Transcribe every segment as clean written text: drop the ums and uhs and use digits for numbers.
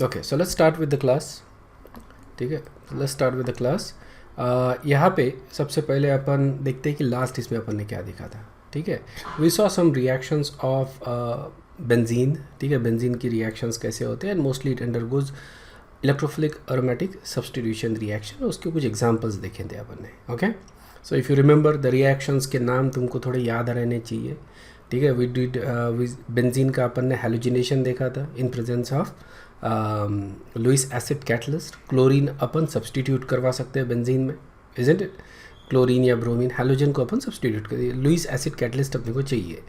Okay, so let's start with the class. ठीक है, let's start with the class. यहाँ पे सबसे पहले अपन देखते हैं कि लास्ट इसमें अपन ने क्या देखा था. ठीक है, we saw some reactions of benzene. ठीक है, बेंजीन की रिएक्शंस कैसे होते हैं, and mostly it undergoes electrophilic aromatic substitution reaction. उसके कुछ एग्जांपल्स देखे थे अपन ने. Okay, so if you remember the reactions के नाम तुमको थोड़े याद रहने चाहिए. ठीक है, वी डिड बेंजीन का अपन ने हेलोजिनेशन देखा था in presence of Lewis acid catalyst. Chlorine अपन सब्सटीट्यूट करवा सकते हैं बेंजीन में, इजंट इट. क्लोरीन या ब्रोमीन, हैलोजन को अपन सब्सटीट्यूट करिए, लुइस एसिड कैटलिस्ट अपने को चाहिए.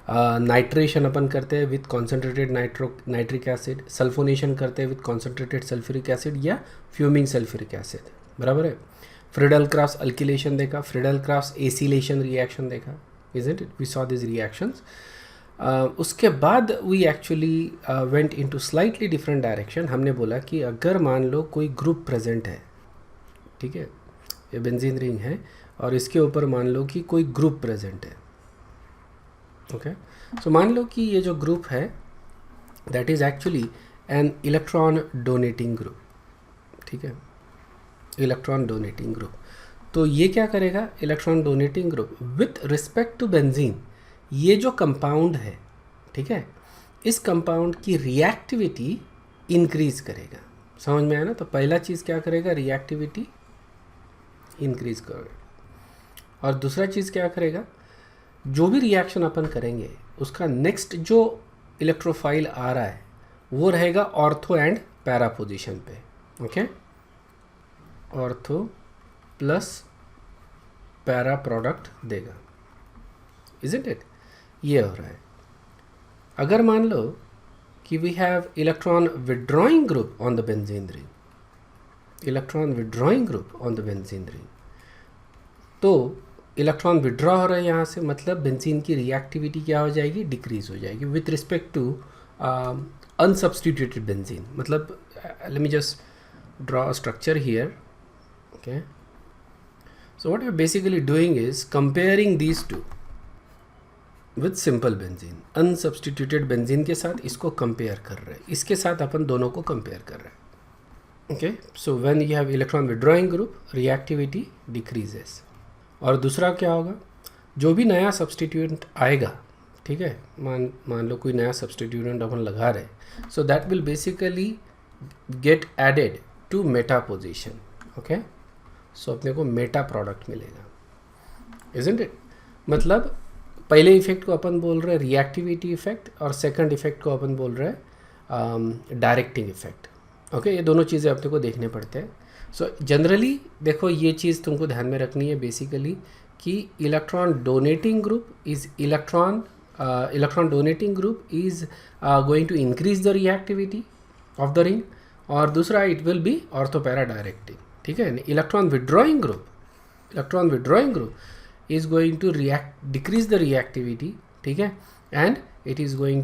नाइट्रेशन अपन करते हैं with concentrated nitric acid. Sulphonation करते हैं विथ कॉन्सेंट्रेटेड सल्फ्यूरिक एसिड या फ्यूमिंग सल्फ्यूरिक एसिड. बराबर है. फ्रीडल क्राफ्ट अल्किलेशन देखा, फ्रीडल क्राफ्ट एसिलेशन रिएक्शन देखा, isn't it. We saw this reactions. उसके बाद we actually went into slightly different direction. हमने बोला कि अगर मान लो कोई ग्रुप प्रेजेंट है, ठीक है, ये बेंजीन रिंग है और इसके ऊपर मान लो कि कोई ग्रुप प्रेजेंट है. ओके, सो मान लो कि ये जो ग्रुप है that is actually an electron donating group. ठीक है, इलेक्ट्रॉन डोनेटिंग ग्रुप. तो ये क्या करेगा, electron donating group with respect to benzene, ये जो कंपाउंड है, ठीक है, इस कंपाउंड की रिएक्टिविटी इंक्रीज करेगा. समझ में आया ना. तो पहला चीज़ क्या करेगा, रिएक्टिविटी इंक्रीज करेगा. और दूसरा चीज़ क्या करेगा, जो भी रिएक्शन अपन करेंगे उसका नेक्स्ट जो इलेक्ट्रोफाइल आ रहा है वो रहेगा ऑर्थो एंड पैरा पोजिशन पे. Okay, ortho plus para product देगा, इजंट इट. ये हो रहा है. अगर मान लो कि we have electron withdrawing group on the benzene ring, electron withdrawing group on the benzene ring, तो इलेक्ट्रॉन विड्रॉ हो रहा है यहाँ से, मतलब बेंजीन की रिएक्टिविटी क्या हो जाएगी, डिक्रीज हो जाएगी विथ रिस्पेक्ट टू अनसब्स्टिट्यूटेड बेंजीन. मतलब let me just draw a structure here. Okay, so what we're basically doing is comparing these two with simple benzene. unsubstituted benzene के साथ इसको compare कर रहे हैं, इसके साथ अपन दोनों को compare कर रहे हैं. okay, so when you have electron withdrawing group reactivity decreases. और दूसरा क्या होगा, जो भी नया सब्सटीट्यूएंट आएगा, ठीक है, मान लो कोई नया सब्सटीट्यूएंट अपन लगा रहे, so that will basically get added to meta position. okay, सो अपने को मेटा प्रोडक्ट मिलेगा, इजंट इट. मतलब पहले इफेक्ट को अपन बोल रहे हैं रिएक्टिविटी इफेक्ट और सेकंड इफेक्ट को अपन बोल रहे हैं डायरेक्टिंग इफेक्ट. ओके, ये दोनों चीज़ें अपने को देखने पड़ते हैं. सो जनरली देखो ये चीज़ तुमको ध्यान में रखनी है बेसिकली कि electron donating group is electron donating group is going to increase the reactivity of the ring, और दूसरा it will be ortho para directing. ठीक है, electron withdrawing group is going to decrease the reactivity. ठीक है, and it is going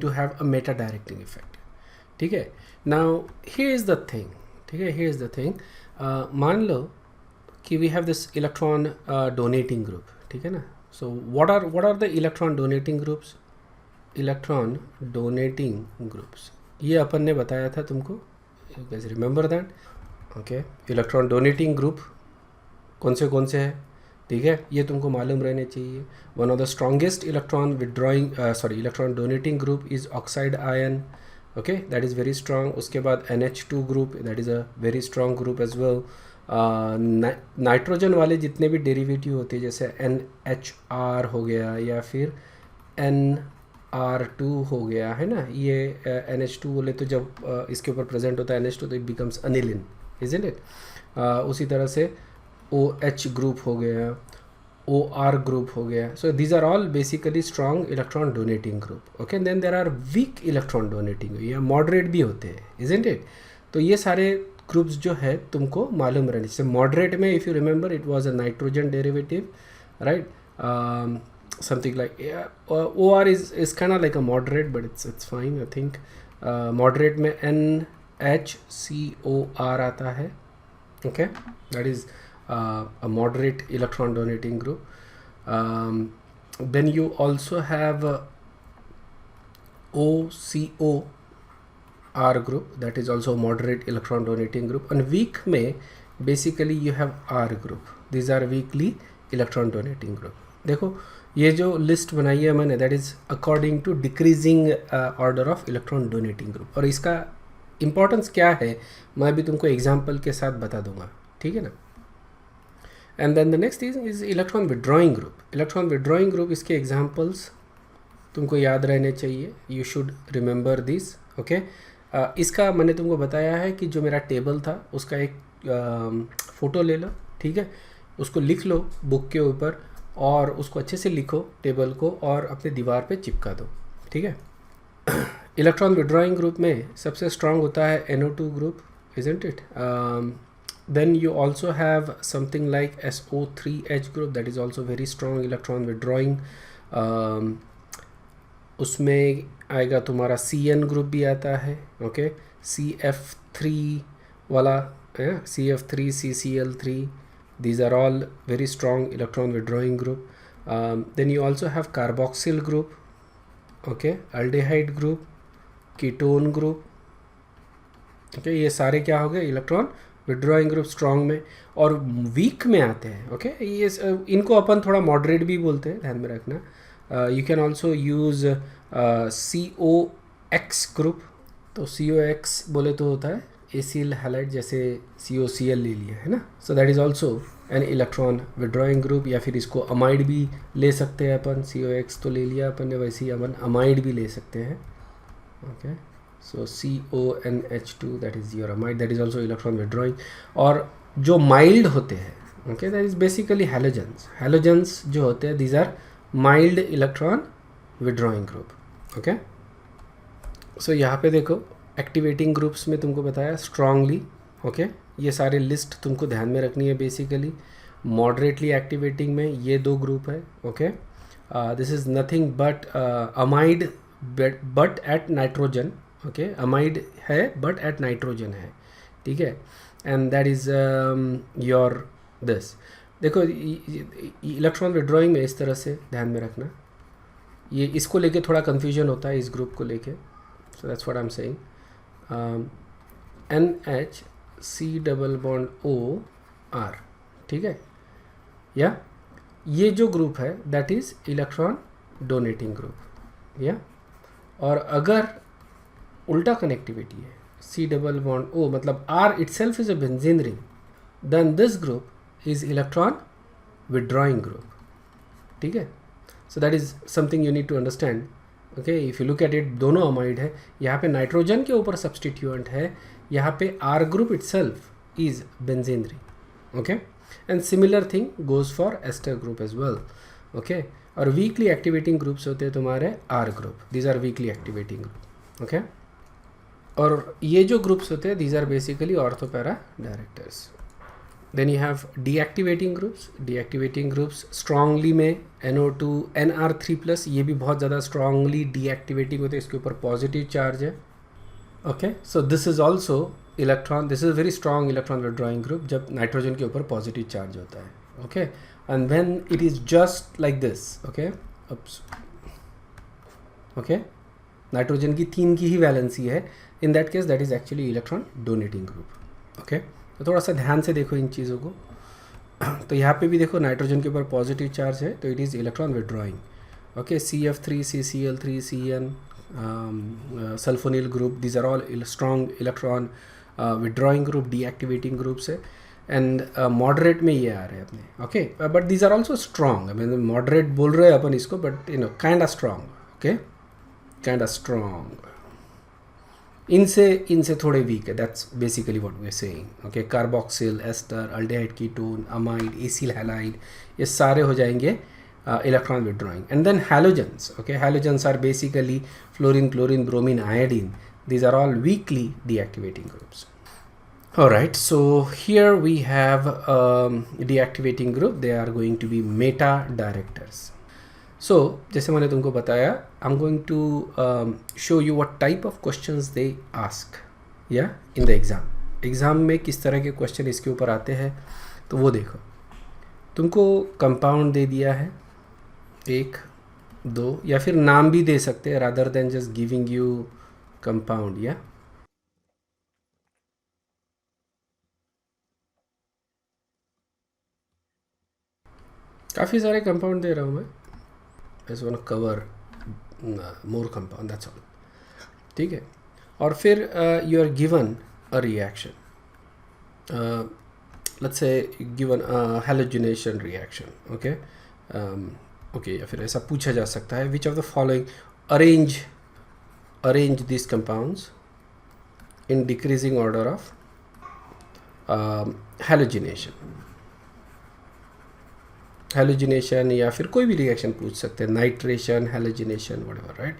to have a meta directing effect. ठीक है, now here is the thing. ठीक है, हियर इज द थिंग. मान लो कि we have this electron donating group. ठीक है ना. So what are the electron donating groups, electron donating groups ये अपन ने बताया था तुमको. You guys remember that? Okay, electron donating group कौन से हैं, ठीक है, ये तुमको मालूम रहने चाहिए. One of the strongest electron electron donating group is oxide ion. Okay, that is very strong. उसके बाद NH2 group, that is a very strong group as well. Nitrogen वाले जितने भी डेरिवेटिव होते हैं जैसे NHR हो गया या फिर NR2 हो गया, है ना, ये NH2 बोले तो जब इसके ऊपर प्रेजेंट होता है NH2 तो it becomes aniline, isn't it. उसी तरह से OH ग्रुप हो गया, OR ग्रुप हो गया. So these are all basically strong electron donating group. Okay, then there are weak electron donating या मॉडरेट भी होते हैं, इजंट इट. तो ये सारे ग्रुप्स जो है तुमको मालूम रहने चाहिए. मॉडरेट में if you remember it was a nitrogen derivative, right. Something like OR is kind of like a moderate, but it's fine, I think. Moderate में NHCOR आता है. Okay, that is a moderate electron donating group. Then you also have OCO R group, that is also moderate electron donating group. And weak में basically you have R group. These are weakly electron donating group. देखो ये जो list बनाई है मैंने, that is according to decreasing order of electron donating group. और इसका importance क्या है मैं भी तुमको एग्जाम्पल के साथ बता दूंगा, ठीक है ना. And then the next is electron withdrawing group. Electron withdrawing group, इसके एग्जाम्पल्स तुमको याद रहने चाहिए. You should remember this. Okay, इसका मैंने तुमको बताया है कि जो मेरा टेबल था उसका एक फ़ोटो ले लो, ठीक है, उसको लिख लो बुक के ऊपर और उसको अच्छे से लिखो टेबल को और अपने दीवार पे चिपका दो, ठीक है. इलेक्ट्रॉन विड्रॉइंग ग्रुप में सबसे स्ट्रांग होता है NO2 group, isn't it? Then you also have something like SO3H group, that is also very strong electron withdrawing. उसमें आएगा तुम्हारा CN ग्रुप भी आता है, ओके, CF3 वाला, CF3, CCl3, these are all very strong electron withdrawing group. Then you also have carboxyl group, okay, aldehyde group, ketone group, okay, ये सारे क्या हो गए इलेक्ट्रॉन विड्रॉइंग ग्रुप स्ट्रॉन्ग में. और वीक में आते हैं, ओके, ये इनको अपन थोड़ा मॉडरेट भी बोलते हैं, ध्यान में रखना. You can also use COX group. तो COX बोले तो होता है एसिल हैलाइड, जैसे COCl ले लिया है ना. सो that is also an electron withdrawing group. या फिर इसको अमाइड भी ले सकते हैं अपन. COX तो ले लिया अपन ने, वैसे ही अपन अमाइड भी ले सकते हैं, okay. So CONH2, that is your amide, that is also electron withdrawing. और जो माइल्ड होते हैं, okay, that is basically halogens. Halogens जो होते हैं, these are mild electron withdrawing group, okay. So यहाँ पे देखो एक्टिवेटिंग ग्रुप्स में तुमको बताया स्ट्रांगली, ओके. ये सारे लिस्ट तुमको ध्यान में रखनी है. बेसिकली मॉडरेटली एक्टिवेटिंग में ये दो ग्रुप है, okay. This is nothing but amide but at nitrogen, okay. Amide है बट एट नाइट्रोजन है, ठीक है. And that is your this. देखो इलेक्ट्रॉन विड्रॉइंग में इस तरह से ध्यान में रखना. ये इसको लेके थोड़ा कन्फ्यूजन होता है इस ग्रुप को लेके. So that's what I am saying. NH double bond OR, ठीक है. या ये जो ग्रुप है that is electron donating group, या. और अगर उल्टा कनेक्टिविटी है C डबल बॉन्ड O, मतलब R itself is a benzene ring, then this group is electron withdrawing group, ठीक है. So that is something you need to understand, okay. If you look at it, दोनों amide है. यहाँ पे nitrogen के ऊपर substituent है, यहाँ पे R group itself is benzene ring, okay. And similar thing goes for ester group as well, okay. और वीकली एक्टिवेटिंग ग्रुप्स होते हैं तुम्हारे R group. These are weakly activating group, okay. और ये जो ग्रुप्स होते हैं these are basically ortho para directors. Then you have deactivating groups. Deactivating groups strongly में NO2 NR3+, ये भी बहुत ज़्यादा स्ट्रांगली डीएक्टिवेटिंग होते हैं. इसके ऊपर पॉजिटिव चार्ज है, okay. So this is also electron, this is very strong electron withdrawing group जब नाइट्रोजन के ऊपर पॉजिटिव चार्ज होता है, okay. And when it is just like this, okay, oops, okay, nitrogen की 3 की ही वैलेंसी है. In that case that is actually electron donating group, okay. तो थोड़ा सा ध्यान से देखो इन चीज़ों को. तो यहाँ पे भी देखो नाइट्रोजन के ऊपर पॉजिटिव चार्ज है तो it is electron withdrawing, okay. CF3, CCl3, CN, sulphonyl group, these are all strong electron withdrawing group, deactivating groups है. एंड मॉडरेट में ये आ रहे हैं अपने, okay. But these are also strong. I mean moderate बोल रहे हैं अपन इसको, but you know kind of strong, okay, kind of strong. इनसे थोड़े वीक है. That's basically what we are saying, okay. Carboxyl, ester, aldehyde, ketone, amide, acyl halide, ये सारे हो जाएंगे electron withdrawing. And then halogens, okay. Halogens are basically fluorine, chlorine, bromine, iodine. These are all weakly deactivating groups. Alright, so here we have deactivating group. They are going to be meta directors. So जैसे मैंने तुमको बताया, I'm going to show you what type of questions they ask, yeah, in the exam. Exam में किस तरह के question इसके ऊपर आते हैं तो वो देखो. तुमको कंपाउंड दे दिया है एक, दो, या फिर नाम भी दे सकते हैं rather than just giving you compound. या काफ़ी सारे कंपाउंड दे रहा हूँ मैं, I just want to cover more compound, that's all. ठीक है, और फिर you are given a reaction, let's say given halogenation reaction. Okay okay, या फिर ऐसा पूछा जा सकता है, which of the following arrange this compounds in decreasing order of halogenation, या फिर कोई भी रिएक्शन पूछ सकते हैं, nitration, halogenation, whatever, right.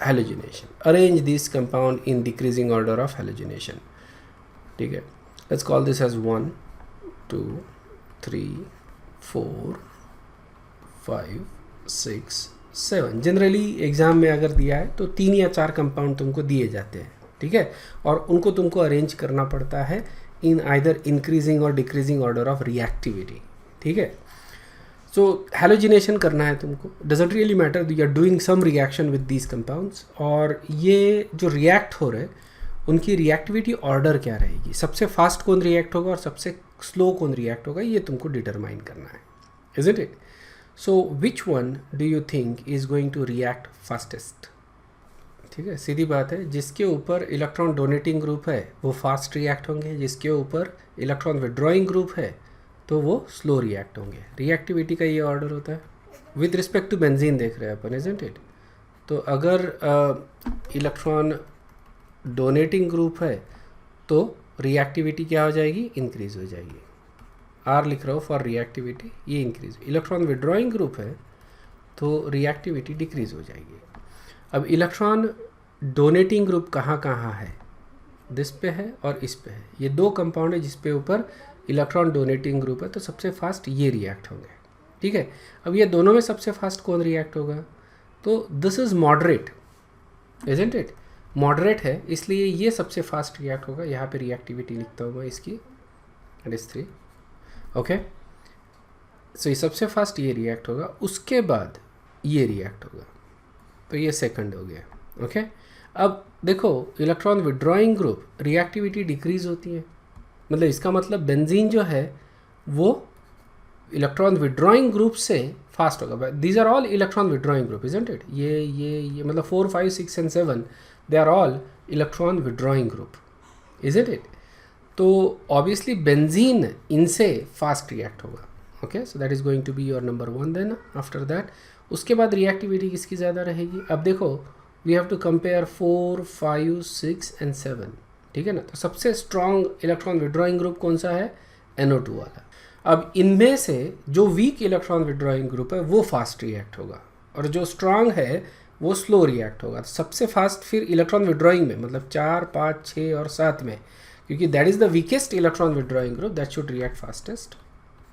Halogenation, arrange this compound in decreasing order of halogenation. ठीक है, let's call this as 1 2 3 4 5 6 7। Generally exam में अगर दिया है तो 3 या 4 कंपाउंड तुमको दिए जाते हैं। ठीक है, और उनको तुमको अरेंज करना पड़ता है इन आइदर इंक्रीजिंग और डिक्रीजिंग ऑर्डर ऑफ रिएक्टिविटी। ठीक है, सो हैलोजिनेशन करना है तुमको, doesn't really matter, you are doing some reaction with these compounds, और ये जो रिएक्ट हो रहे उनकी रिएक्टिविटी ऑर्डर क्या रहेगी, सबसे फास्ट कौन रिएक्ट होगा और सबसे स्लो कौन रिएक्ट होगा, ये तुमको डिटरमाइन करना है, isn't it. So which one do you think is going to react fastest? ठीक है, सीधी बात है, जिसके ऊपर इलेक्ट्रॉन डोनेटिंग ग्रुप है वो फास्ट रिएक्ट होंगे, जिसके ऊपर इलेक्ट्रॉन विड्रॉइंग ग्रुप है तो वो स्लो रिएक्ट होंगे। रिएक्टिविटी का ये ऑर्डर होता है। विद रिस्पेक्ट टू बेंजीन देख रहे हैं अपन, इजंट इट। तो अगर इलेक्ट्रॉन डोनेटिंग ग्रुप है तो रिएक्टिविटी क्या हो जाएगी, इंक्रीज हो जाएगी। आर लिख रहा हो फॉर रिएक्टिविटी, ये इंक्रीज। इलेक्ट्रॉन विड्रॉइंग ग्रुप है तो रिएक्टिविटी डिक्रीज हो जाएगी। अब इलेक्ट्रॉन डोनेटिंग ग्रुप कहाँ कहाँ है, दिस पे है और इस पे है, ये दो कंपाउंड है जिस पे ऊपर इलेक्ट्रॉन डोनेटिंग ग्रुप है, तो सबसे फास्ट ये रिएक्ट होंगे। ठीक है, अब ये दोनों में सबसे फास्ट कौन रिएक्ट होगा, तो this is moderate, isn't it. Moderate है इसलिए ये सबसे फास्ट रिएक्ट होगा। यहाँ पे रिएक्टिविटी लिखता हूँ मैं इसकी, इट इज 3। ओके, सो ये सबसे फास्ट ये रिएक्ट होगा, उसके बाद ये रिएक्ट होगा, तो ये सेकंड हो गया। ओके, अब देखो electron withdrawing group reactivity decrease होती है, मतलब इसका मतलब बेंजीन जो है वो इलेक्ट्रॉन विड्रॉइंग ग्रुप से फास्ट होगा। These are all electron withdrawing group, isn't it. ये मतलब 4 5 6 and 7 they are all electron withdrawing group, isn't it. तो ऑब्वियसली बेंजीन इनसे फास्ट रिएक्ट होगा। Okay, so that is going to be your number 1। Then after that उसके बाद reactivity किसकी ज़्यादा रहेगी। अब देखो we have to compare 4 5 6 and 7, ठीक है ना। तो सबसे स्ट्रॉन्ग इलेक्ट्रॉन विड्रॉइंग ग्रुप कौन सा है, NO2 वाला। अब इनमें से जो वीक इलेक्ट्रॉन विड्रॉइंग ग्रुप है वो फास्ट रिएक्ट होगा और जो स्ट्रांग है वो स्लो रिएक्ट होगा। सबसे फास्ट फिर इलेक्ट्रॉन विड्रॉइंग में, मतलब 4 5 6 और 7 में, क्योंकि that is the weakest electron withdrawing group, that should react fastest.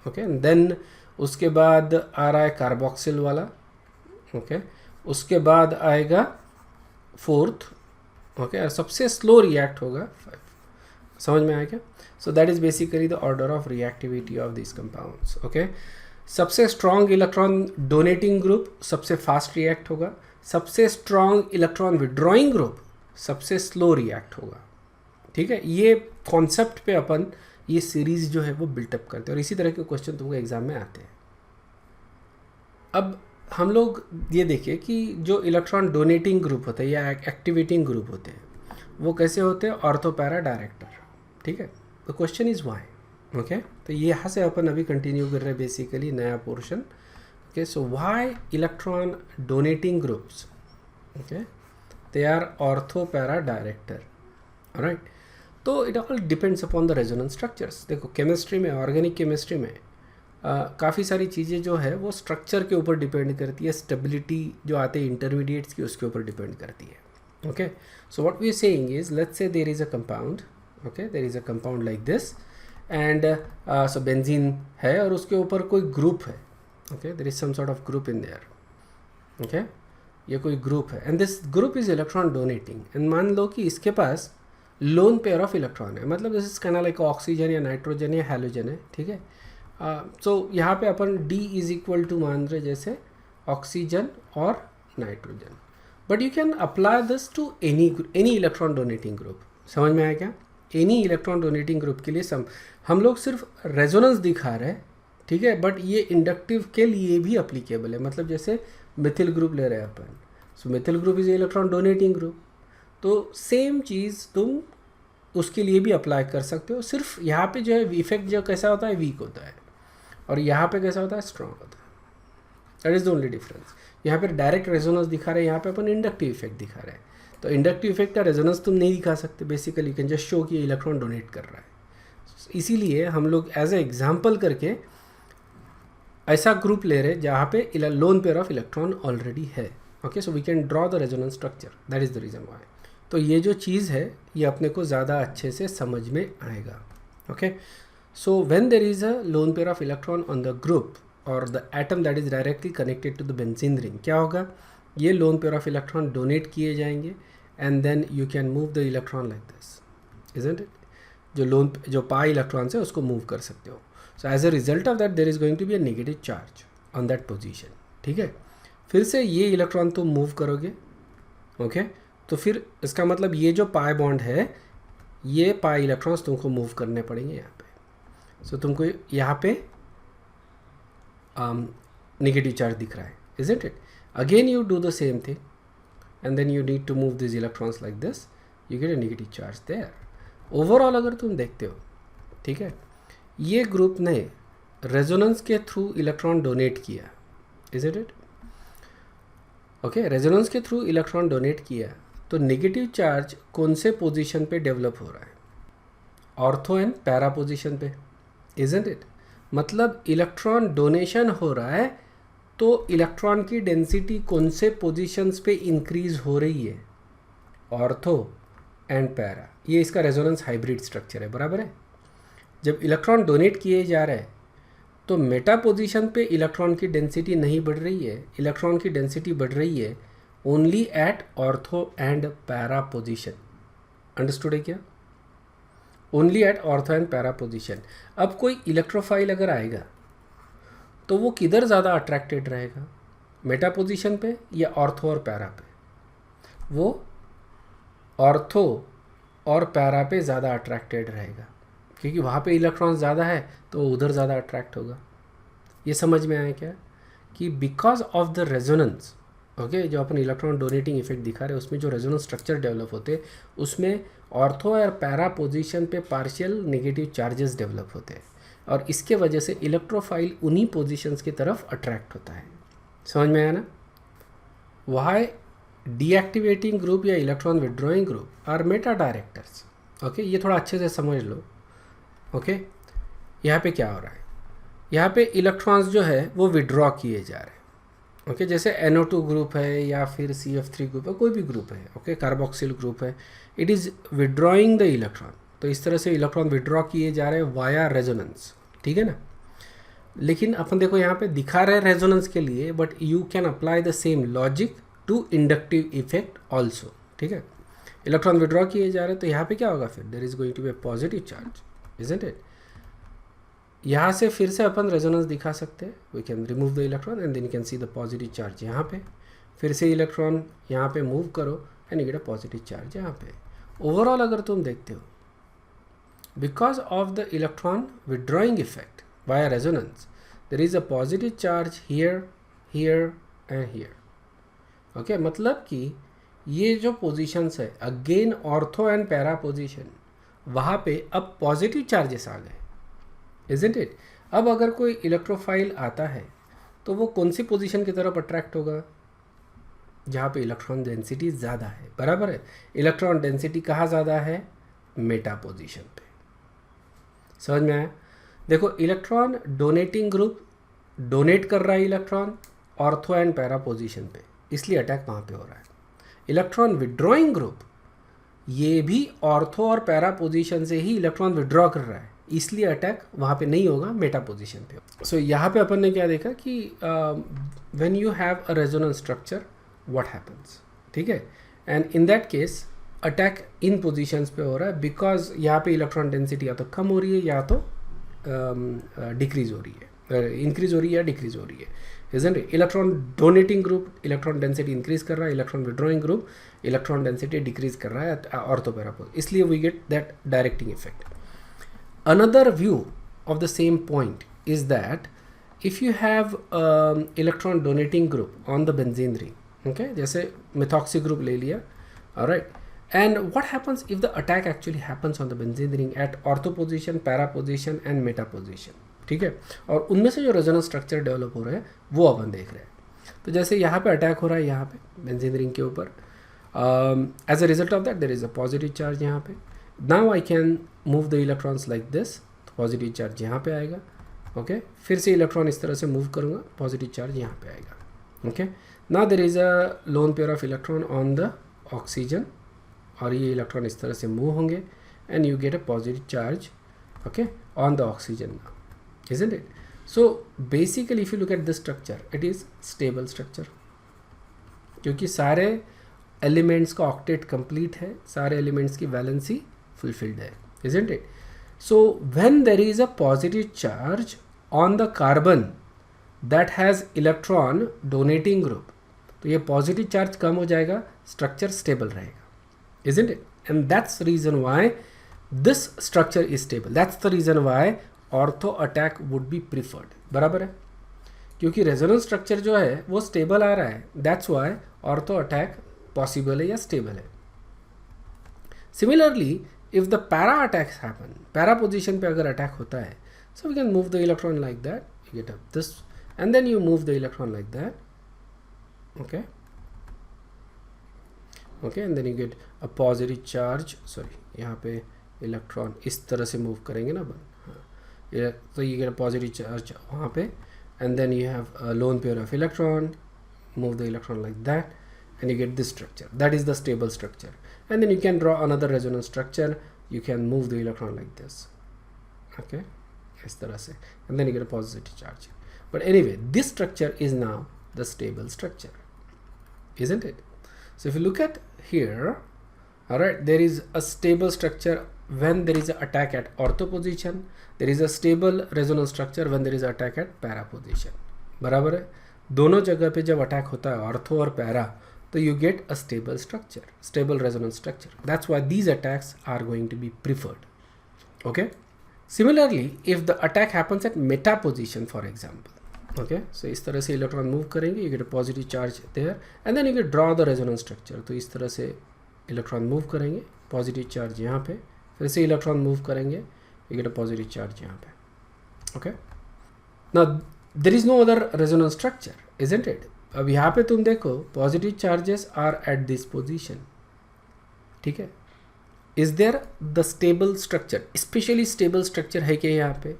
Okay, then उसके बाद आ रहा है कार्बोक्सिल वाला। ओके, उसके बाद आएगा 4th। ओके, और सबसे स्लो रिएक्ट होगा 5। समझ में आया क्या? सो that is basically the order of reactivity of this compounds. Okay, सबसे स्ट्रॉन्ग इलेक्ट्रॉन डोनेटिंग ग्रुप सबसे फास्ट रिएक्ट होगा, सबसे स्ट्रॉन्ग इलेक्ट्रॉन विड्रॉइंग ग्रुप सबसे स्लो रिएक्ट होगा। ठीक है, ये कॉन्सेप्ट पे अपन ये सीरीज जो है वो बिल्टअप करते हैं और इसी तरह के क्वेश्चन तुमको एग्जाम में आते हैं। अब हम लोग ये देखिए कि जो इलेक्ट्रॉन डोनेटिंग ग्रुप होते हैं या एक्टिवेटिंग ग्रुप होते हैं वो कैसे होते हैं, ऑर्थो पैरा डायरेक्टर। ठीक है, तो क्वेश्चन इज वाई। ओके, तो ये यहाँ से अपन अभी कंटिन्यू कर रहे हैं बेसिकली नया portion. Okay, so why electron donating groups, okay, they are ortho para director, right. तो it all depends upon the resonance structures. देखो केमिस्ट्री में, ऑर्गेनिक केमिस्ट्री में काफ़ी सारी चीज़ें जो है वो स्ट्रक्चर के ऊपर डिपेंड करती है, स्टेबिलिटी जो आते हैं इंटरमीडिएट्स की उसके ऊपर डिपेंड करती है। Okay, so what we are saying is, let's say there is a compound, okay, there is a compound like this and so benzene है और उसके ऊपर कोई ग्रुप है। Okay, there is some sort of group in there. Okay, ये कोई group है and this group is electron donating and मान लो कि इसके पास लोन पेयर ऑफ इलेक्ट्रॉन है, मतलब this is kind of like oxygen या नाइट्रोजन या हैलोजन है। ठीक है, सो यहाँ पे अपन D इज इक्वल टू मान रहे जैसे ऑक्सीजन और nitrogen. But you can apply this to any electron donating group. समझ में आया क्या? एनी इलेक्ट्रॉन डोनेटिंग ग्रुप के लिए हम लोग सिर्फ रेजोनेंस दिखा रहे हैं, ठीक है, बट ये इंडक्टिव के लिए भी अप्लीकेबल है. मतलब जैसे मिथिल ग्रुप ले रहे हैं अपन, so methyl group is electron donating group, तो सेम चीज़ तुम उसके लिए भी अप्लाई कर सकते हो. सिर्फ यहाँ पे जो है इफेक्ट जो कैसा होता है, वीक होता है, और यहाँ पे कैसा होता है, स्ट्रॉन्ग होता है. That is the only difference. यहाँ पे डायरेक्ट रेजोनेंस दिखा रहे हैं, यहाँ पे अपन इंडक्टिव इफेक्ट दिखा रहे हैं. तो इंडक्टिव इफेक्ट का रेजोनेंस तुम नहीं दिखा सकते. Basically you can just show कि इलेक्ट्रॉन डोनेट कर रहा है. इसीलिए हम लोग एज ए एग्जाम्पल करके ऐसा ग्रुप ले रहे जहाँ पे lone pair of electron already है. Okay, so we can draw the resonance structure. That is the reason why. तो ये जो चीज़ है ये अपने को ज़्यादा अच्छे से समझ में आएगा. Okay, so when there is a lone pair of electron on the group और the atom that is directly connected to the benzene ring, क्या होगा, ये lone pair of electron donate किए जाएंगे and then you can move the electron like this, isn't it. जो pi electrons है उसको move कर सकते हो. So as a result of that there is going to be a negative charge on that position. ठीक है, फिर से ये इलेक्ट्रॉन तुम मूव करोगे. ओके, तो फिर इसका मतलब ये जो पाई बॉन्ड है, ये पाई इलेक्ट्रॉन्स तुमको मूव करने पड़ेंगे यहाँ पे. सो तुमको यहाँ पे नेगेटिव चार्ज दिख रहा है, isn't it. Again you do the same thing and then you need to move this electrons like this, you get a negative charge there. Overall अगर तुम देखते हो, ठीक है, ये ग्रुप ने रेजोनेंस के थ्रू इलेक्ट्रॉन डोनेट किया, इजंट इट. ओके, रेजोनेंस के थ्रू इलेक्ट्रॉन डोनेट किया, तो नेगेटिव चार्ज कौन से पोजीशन पे डेवलप हो रहा है, ऑर्थो एंड पैरा पोजीशन पे, इजंट इट. मतलब इलेक्ट्रॉन डोनेशन हो रहा है तो इलेक्ट्रॉन की डेंसिटी कौन से पोजीशंस पे इंक्रीज हो रही है, ऑर्थो एंड पैरा. ये इसका रेजोनेंस हाइब्रिड स्ट्रक्चर है, बराबर है. जब इलेक्ट्रॉन डोनेट किए जा रहे हैं तो मेटा पोजीशन पे इलेक्ट्रॉन की डेंसिटी नहीं बढ़ रही है, इलेक्ट्रॉन की डेंसिटी बढ़ रही है only at ortho and para position. Understood है क्या? Only at ortho and para position. अब कोई इलेक्ट्रोफाइल अगर आएगा तो वो किधर ज़्यादा अट्रैक्टेड रहेगा, मेटा पोजीशन पे या ऑर्थो और पैरा पे? वो ऑर्थो और पैरा पे ज़्यादा अट्रैक्टेड रहेगा, क्योंकि वहाँ पे इलेक्ट्रॉन ज़्यादा है तो उधर ज़्यादा अट्रैक्ट होगा. ये समझ में आया क्या? कि because of the resonance, okay, जो अपन इलेक्ट्रॉन डोनेटिंग इफेक्ट दिखा रहे हैं उसमें जो रेजोनेंस स्ट्रक्चर डेवलप होते हैं उसमें ऑर्थो और पैरा पोजीशन पे पार्शियल नेगेटिव चार्जेस डेवलप होते हैं, और इसके वजह से इलेक्ट्रोफाइल उन्हीं पोजीशंस की तरफ अट्रैक्ट होता है. समझ में आया ना? वाई डीएक्टिवेटिंग ग्रुप या electron withdrawing group are meta directors. Okay, ये थोड़ा अच्छे से समझ लो. ओके, यहाँ पे क्या हो रहा है, यहाँ पे इलेक्ट्रॉन्स जो है वो विड्रॉ किए जा रहे हैं. ओके, जैसे NO2 ग्रुप है या फिर CF3 ग्रुप है, कोई भी ग्रुप है, ओके, कार्बोक्सिल ग्रुप है, it is withdrawing the electron. तो इस तरह से इलेक्ट्रॉन विड्रॉ किए जा रहे हैं वाया रेजोनेंस. ठीक है ना? लेकिन अपन देखो यहाँ पे दिखा रहे हैं रेजोनेंस के लिए, but you can apply the same logic to inductive effect also. ठीक है, इलेक्ट्रॉन विड्रॉ किए जा रहे हैं तो यहाँ पे क्या होगा, फिर there is going to be a positive charge, isn't it. यहाँ से फिर से अपन रेजोनेंस दिखा सकते हैं. We can remove the electron and then you can see the positive charge यहाँ पे. फिर से इलेक्ट्रॉन यहाँ पे मूव करो and you get a positive charge यहाँ पे. ओवरऑल अगर तुम देखते हो, because of the electron withdrawing effect via resonance, there is a positive charge here, here and here. Okay, मतलब कि ये जो पोजीशंस है again ortho and para position, वहाँ पे अब पॉजिटिव चार्जेस आ गए, इजंट इट. अब अगर कोई इलेक्ट्रोफाइल आता है तो वो कौन सी पोजीशन की तरफ अट्रैक्ट होगा, जहाँ पे इलेक्ट्रॉन डेंसिटी ज़्यादा है, बराबर है. इलेक्ट्रॉन डेंसिटी कहाँ ज़्यादा है, मेटा पोजीशन पे. समझ में आया? देखो, इलेक्ट्रॉन डोनेटिंग ग्रुप डोनेट कर रहा है electron ortho and para position पे, इसलिए अटैक वहाँ पे हो रहा है. इलेक्ट्रॉन विड्रॉइंग ग्रुप ये भी ऑर्थो और पैरा पोजीशन से ही इलेक्ट्रॉन विड्रॉ कर रहा है, इसलिए अटैक वहाँ पे नहीं होगा, मेटा पोजीशन पे. सो यहाँ पे अपन ने क्या देखा कि when you have a resonance structure what happens. ठीक है, and in that case attack in positions पे हो रहा है, बिकॉज यहाँ पे इलेक्ट्रॉन डेंसिटी या तो कम हो रही है या तो डिक्रीज हो रही है. इंक्रीज हो रही है या डिक्रीज हो रही है, isn't it? Electron donating group electron density increase कर रहा है, electron withdrawing group electron density decrease कर रहा है ऑर्थो पैरा पोजीशन, इसलिए we get that directing effect. Another view of the same point is that if you have electron donating group on the benzene ring, okay, जैसे methoxy group ले लिया, alright, and what happens if the attack actually happens on the benzene ring at ortho position, para position and meta position, ठीक है, और उनमें से जो resonance structure develop हो रहे हैं वो अपन देख रहे हैं. तो जैसे यहाँ पे अटैक हो रहा है यहाँ पे बेंजीन रिंग के ऊपर, as a result of that there is a positive charge यहाँ पे. Now I can move the electrons like this, positive charge यहाँ पे आएगा, ओके, फिर से इलेक्ट्रॉन इस तरह से मूव करूँगा, पॉजिटिव चार्ज यहाँ पे आएगा, okay. Now there is a lone pair of electron on the oxygen, और ये इलेक्ट्रॉन इस तरह से मूव होंगे and you get a positive charge, okay, on the oxygen, isn't it? So basically if you look at this structure, it is stable structure, क्योंकि सारे elements का octet complete है, सारे एलिमेंट्स की वैलेंसी फुलफिल्ड है, isn't it? So when there is a positive charge on the carbon that has electron donating group, तो ये positive charge कम हो जाएगा, स्ट्रक्चर स्टेबल रहेगा, isn't it? And that's the reason why this structure is stable. That's the reason why ortho attack would be preferred. बराबर है, क्योंकि resonance structure जो है वो स्टेबल आ रहा है, that's why ortho attack possible है या स्टेबल है. Similarly if the para attacks happen, para position पे अगर अटैक होता है, so we can move the electron like that, you get up this and then you move the electron like that, okay, okay, and then you get a positive charge, sorry यहाँ पे electron इस तरह से move करेंगे ना, so you get a positive charge वहाँ पे, and then you have a lone pair of electron, move the electron like that and you get this structure, that is the stable structure. And then you can draw another resonance structure, you can move the electron like this, okay, इस तरह से, and then you get a positive charge. But anyway, this structure is now the stable structure, isn't it? So if you look at here, alright, there is a stable structure when there is an attack at ortho position, there is a stable resonance structure when there is an attack at para position. बराबर है, दोनों जगह पे जब attack होता है ortho और para, तो you get a stable structure, stable resonance structure. That's why these attacks are going to be preferred. Okay. Similarly, if the attack happens at meta position, for example, okay, so इस तरह से electron move करेंगे, you get a positive charge there, and then you can draw the resonance structure. तो इस तरह से electron move करेंगे, positive charge यहाँ पे, फिर से इलेक्ट्रॉन मूव करेंगे, you get a positive charge यहाँ पे, okay. Now there is no other resonance structure, isn't it? अब यहाँ पे तुम देखो positive charges are at this position, ठीक है. Is there the stable structure, especially stable structure है क्या यहाँ पे?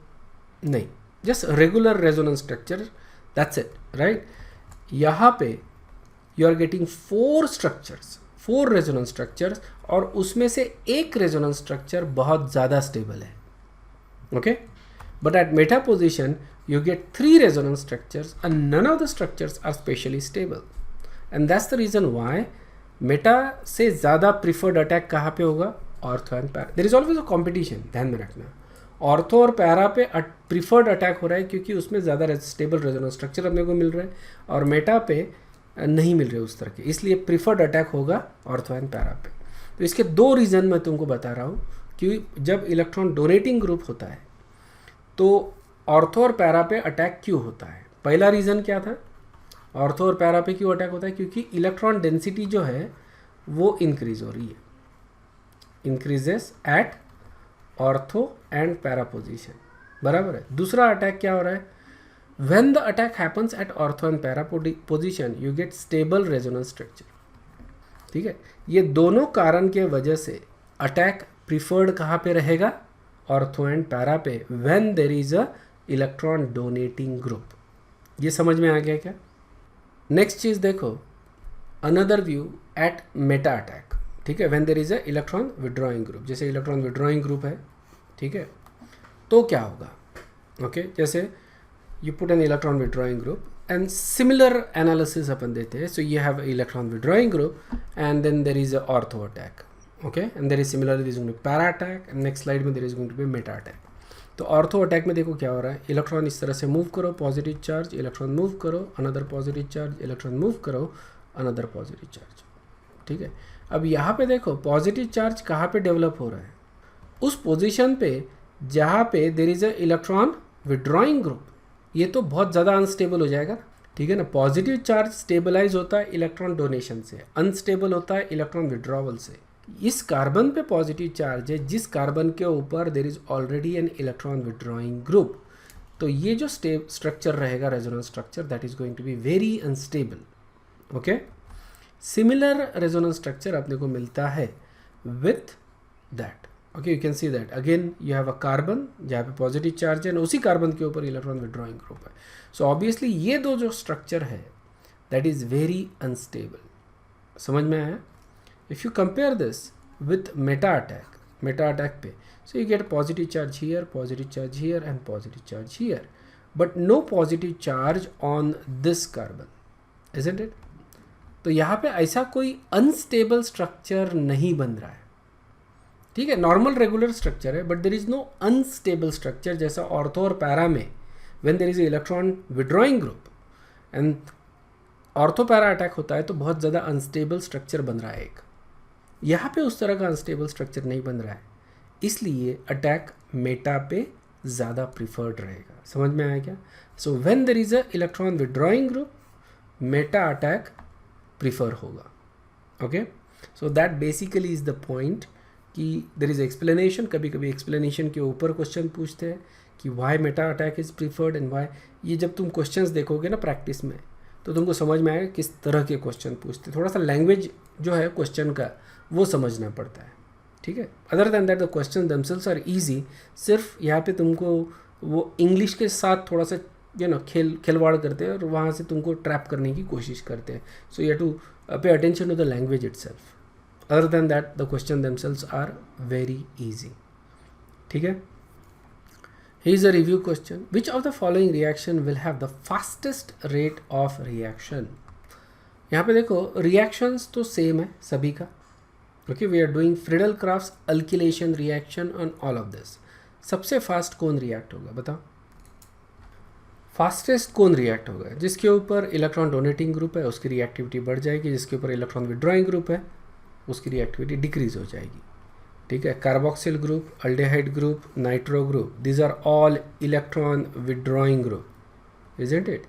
नहीं, just regular resonance structure, that's it, right? यहाँ पे you are getting 4 structures, 4 resonance structures, और उसमें से एक रेजोनेंस स्ट्रक्चर बहुत ज़्यादा स्टेबल है, okay. But at meta position you get 3 resonance structures and none of the structures are specially stable, and that's the reason why meta से ज़्यादा preferred attack कहाँ पे होगा? Ortho and para. There is always a competition, ध्यान में रखना. Ortho और para पे प्रिफर्ड अटैक हो रहा है क्योंकि उसमें ज़्यादा स्टेबल रेजोनेंस स्ट्रक्चर अपने को मिल रहा है, और मेटा पे नहीं मिल रहे उस तरह के, इसलिए प्रिफर्ड अटैक होगा ऑर्थो एंड पैरा पे. तो इसके 2 रीज़न मैं तुमको बता रहा हूँ कि जब इलेक्ट्रॉन डोनेटिंग ग्रुप होता है तो ऑर्थो और पैरा पे अटैक क्यों होता है. पहला रीज़न क्या था, ऑर्थो और पैरा पे क्यों अटैक होता है? क्योंकि इलेक्ट्रॉन डेंसिटी जो है वो इंक्रीज हो रही है, increases eight ortho and para position, बराबर है. दूसरा अटैक क्या हो रहा है, when the attack happens at ortho and para position you get stable resonance structure, ठीक है. ये दोनों कारण के वजह से अटैक प्रिफर्ड कहाँ पे रहेगा? ऑर्थो एंड पैरा पे, when there is a electron donating group. ये समझ में आ गया क्या? नेक्स्ट चीज़ देखो, another view at meta attack, ठीक है, when there is a electron withdrawing group. जैसे इलेक्ट्रॉन withdrawing group है, ठीक है, तो क्या होगा? ओके, जैसे you put an electron withdrawing group and similar analysis अपन देते हैं. So you have an electron withdrawing group and then there is a ortho attack, okay, and there is similarly there is going to be para attack, and next slide में there is going to be meta attack. तो ortho attack में देखो क्या हो रहा है, electron इस तरह से मूव करो, पॉजिटिव चार्ज, इलेक्ट्रॉन मूव करो, another positive charge, electron move करो, अनदर पॉजिटिव चार्ज। ठीक है, अब यहाँ पे देखो पॉजिटिव चार्ज कहाँ पे डेवलप हो रहा है, उस पोजीशन पे जहाँ पे देर is a electron withdrawing group. ये तो बहुत ज़्यादा अनस्टेबल हो जाएगा, ठीक है ना। पॉजिटिव चार्ज स्टेबलाइज होता है इलेक्ट्रॉन डोनेशन से, अनस्टेबल होता है इलेक्ट्रॉन विड्रॉवल से। इस कार्बन पे पॉजिटिव चार्ज है, जिस कार्बन के ऊपर there is already an electron withdrawing group, तो ये जो स्ट्रक्चर रहेगा resonance structure, that is going to be very unstable. Okay, similar resonance structure अपने को मिलता है with that. Okay, you can see that again you have a carbon जहाँ पे पॉजिटिव चार्ज है, उसी कार्बन के ऊपर इलेक्ट्रॉन विड्रॉइंग ग्रुप है। सो ऑब्वियसली ये दो जो स्ट्रक्चर है दैट इज वेरी अनस्टेबल। समझ में आया? If you compare this with Meta attack पे, so you get a positive charge here, positive charge here and positive charge here, but no positive charge on this carbon, isn't it? तो यहाँ पे ऐसा कोई unstable structure नहीं बन रहा है, ठीक है। नॉर्मल रेगुलर स्ट्रक्चर है, but there is no unstable structure जैसा ऑर्थो और पैरा में when there is electron withdrawing group and ortho para attack होता है तो बहुत ज़्यादा अनस्टेबल स्ट्रक्चर बन रहा है एक। यहाँ पे उस तरह का अनस्टेबल स्ट्रक्चर नहीं बन रहा है, इसलिए अटैक मेटा पे ज़्यादा प्रिफर्ड रहेगा। समझ में आया क्या? So when there is a electron withdrawing group, meta attack prefer होगा। Okay, so that basically is the point कि देर इज एक्सप्लेनेशन। कभी कभी एक्सप्लेनेशन के ऊपर क्वेश्चन पूछते हैं कि why meta attack is preferred and why. ये जब तुम क्वेश्चंस देखोगे ना प्रैक्टिस में तो तुमको समझ में आएगा किस तरह के क्वेश्चन पूछते हैं। थोड़ा सा लैंग्वेज जो है क्वेश्चन का वो समझना पड़ता है, ठीक है। Other than that the question themselves are easy. सिर्फ यहाँ पे तुमको वो इंग्लिश के साथ थोड़ा सा खिलवाड़ करते हैं और वहाँ से तुमको ट्रैप करने की कोशिश करते हैं। So you have to pay attention to the language itself. Other than that, the question themselves are very easy. ठीक है? Here's a review question. Which of the following reaction will have the fastest rate of reaction? यहाँ पे देखो reactions तो same है सभी का. Okay, we are doing Friedel-Crafts alkylation reaction on all of this. सबसे fast कौन react होगा बताओ? फास्टेस्ट कौन रिएक्ट होगा? जिसके ऊपर इलेक्ट्रॉन डोनेटिंग ग्रुप है उसकी रिएक्टिविटी बढ़ जाएगी, जिसके ऊपर इलेक्ट्रॉन विड्रॉइंग ग्रुप है उसकी रिएक्टिविटी डिक्रीज हो जाएगी, ठीक है। Carboxyl group, aldehyde group, nitro group, these are all electron withdrawing group, isn't it?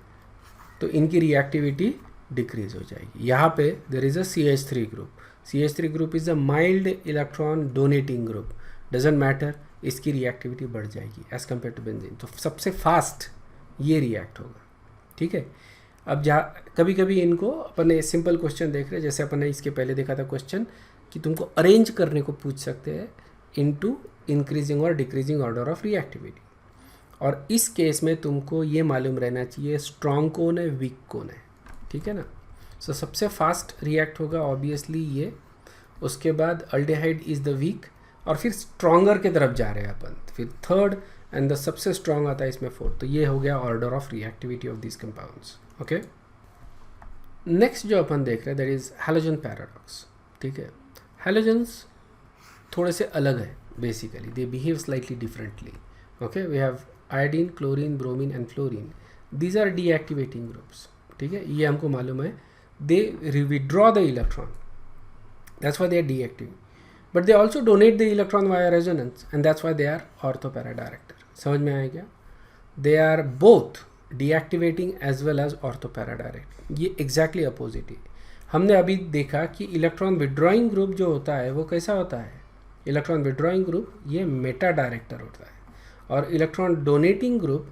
तो इनकी रिएक्टिविटी डिक्रीज हो जाएगी। यहाँ पे there is a CH3 group. CH3 group is a mild electron donating group, doesn't matter, इसकी reactivity बढ़ जाएगी as compare to benzene. तो सबसे फास्ट ये रिएक्ट होगा, ठीक है। अब जहाँ कभी कभी इनको अपन सिंपल क्वेश्चन देख रहे हैं, जैसे अपन ने इसके पहले देखा था क्वेश्चन कि तुमको अरेंज करने को पूछ सकते हैं इनटू इंक्रीजिंग और डिक्रीजिंग ऑर्डर ऑफ रिएक्टिविटी, और इस केस में तुमको ये मालूम रहना चाहिए स्ट्रॉन्ग कौन है, वीक कौन है, ठीक है ना। सो सबसे फास्ट रिएक्ट होगा ऑब्वियसली ये, उसके बाद अल्डेहाइड इज़ द वीक, और फिर स्ट्रॉन्गर के तरफ जा रहे हैं अपन, फिर थर्ड एंड द सबसे स्ट्रॉन्ग आता है इसमें फोर्थ। तो ये हो गया order of reactivity of this compounds. Okay, next जो अपन देख रहे हैं दैट इज हैलोजन पैराडॉक्स, ठीक है। हैलोजन्स थोड़े से अलग है basically, they behave slightly differently. Okay, we have iodine, chlorine, bromine and fluorine, these are deactivating groups, ठीक है, ये हमको मालूम है। They withdraw the electron, that's why they are deactive, but they also donate the electron via resonance and that's why they are ortho para director. समझ में आया क्या? They are both deactivating as well as ortho para direct. ये exactly opposite है। हमने अभी देखा कि इलेक्ट्रॉन विड्रॉइंग ग्रुप जो होता है वो कैसा होता है, इलेक्ट्रॉन विड्रॉइंग ग्रुप ये मेटा डायरेक्टर होता है, और इलेक्ट्रॉन डोनेटिंग ग्रुप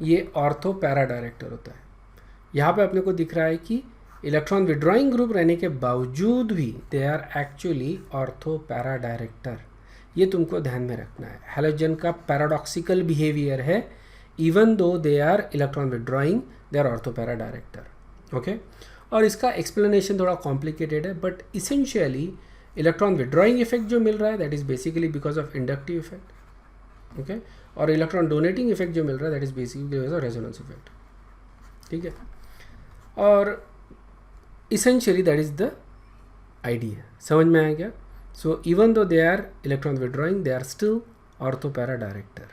ये ऑर्थो पैरा डायरेक्टर होता है। यहाँ पे अपने को दिख रहा है कि इलेक्ट्रॉन विड्रॉइंग ग्रुप रहने के बावजूद भी they are actually ortho para director. ये तुमको ध्यान में रखना है। हैलोजन का पैराडॉक्सिकल बिहेवियर है, even though they are electron withdrawing they are ortho para director. Okay, और इसका एक्सप्लेनेशन थोड़ा कॉम्प्लिकेटेड है, but essentially electron withdrawing effect जो मिल रहा है that is basically because of inductive effect, okay, और इलेक्ट्रॉन डोनेटिंग इफेक्ट जो मिल रहा है that is basically because of resonance effect, ठीक है। और essentially that is the idea. समझ में आया क्या? So even though they are electron withdrawing they are still ortho para director.